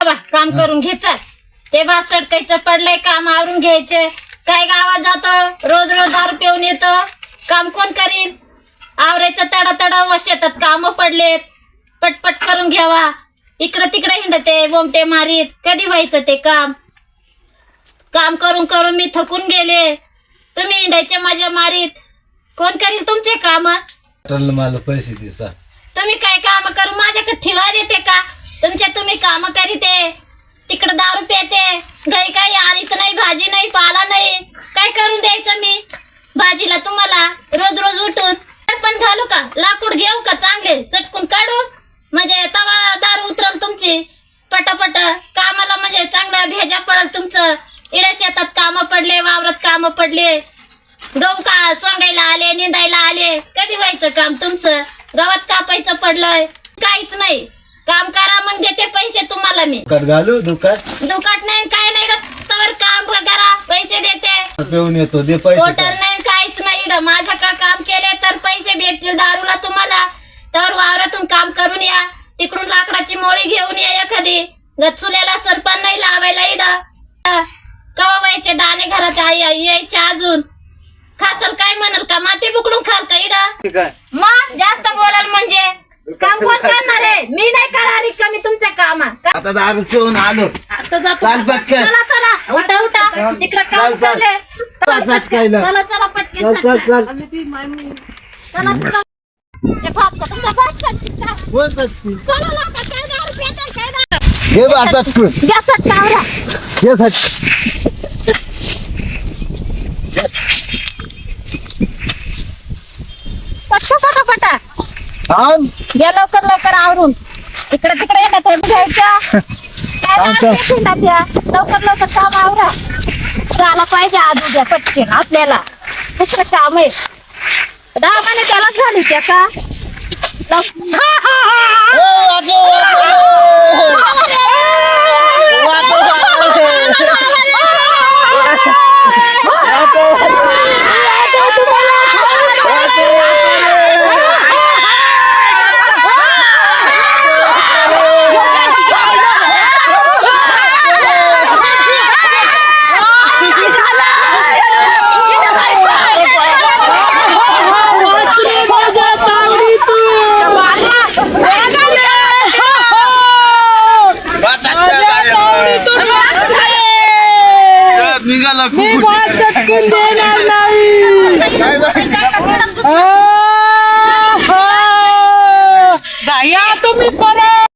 काम करून घे चल. ते भात सडकायचं पडलंय, काम आवरून घ्यायचे. काय गावात जातो रोज रोज दारू पिऊन येतो, काम कोण करीन? आवरायचं तडा तडा व शेतात काम पडलेत, पटपट करून घ्यावा. इकडं तिकडे हिंडते बोमटे मारीत, कधी व्हायचं ते काम? काम करून करून मी थकून गेले. तुम्ही हिंडायचे माझ्या मारीत, कोण करील तुमचे काम? मला पैसे दे सा. तुम्ही काय काम करू माझ्याकडे ठेवा देते का? तुम्ही काम करीते, तिकडे दारू पिते, घरी काही आणत नाही, भाजी नाही, पाला नाही. काय करून द्यायचं मी भाजीला तुम्हाला? रोज रोज उठून पण घालू का? लाकूड घेऊ का? चांगले चटकून काढू म्हणजे तवा दारू उतरल तुमची पटापट. कामाला म्हणजे चांगलं भेजा पडल तुमचं. इडे शेतात काम पडले, वावरात काम पडले, गहू का सोंगायला आले, निंदायला आले, कधी व्हायचं काम तुमचं? गवत कापायचं पडलंय, काहीच नाही. काम करा मग देते पैसे तुम्हाला मी. घालू दुकान नाही काय नाही तवर काम करा, पैसे देते. पिऊन येतो दे पैसे. कोटर नाही काहीच नाही. इड माझ्या का काम केले तर पैसे भेटतील दारूला तुम्हाला. तर वावरातून काम करून या, तिकडून लाकडाची मोळी घेऊन या एखादी. गचुल्याला सरपण नाही लावायला. इड कवा व्हायचे दाणे घरात यायचे अजून. खाचल काय म्हणाल का? माती बुकडून खाल का इड? मग जास्त बोलाल म्हणजे काम कोण करणार आहे? मी नाही करणार कमी तुमच्या कामात. आता दारू पिऊन आलो. आता जातो. चाल पटकन. चला चला उठा उठा, तिकडे काम चल, चल. चाललंय. चला चला पटकन चल, चल, चल. चला चला. ते भात का तुमचा भात का? चला लवकर, काय दारू पिताय, काय दारू? घे आता गॅस टावरा. पटा घ्या लवकर लवकर आवरून. इकडे तिकडे येतात घ्यायच्या. लवकर लवकर काम आवरा. झाला पाहिजे आज उद्या पटकन आपल्याला. दुसरं काम आहे. 10 महिने त्यालाच झाली त्या का?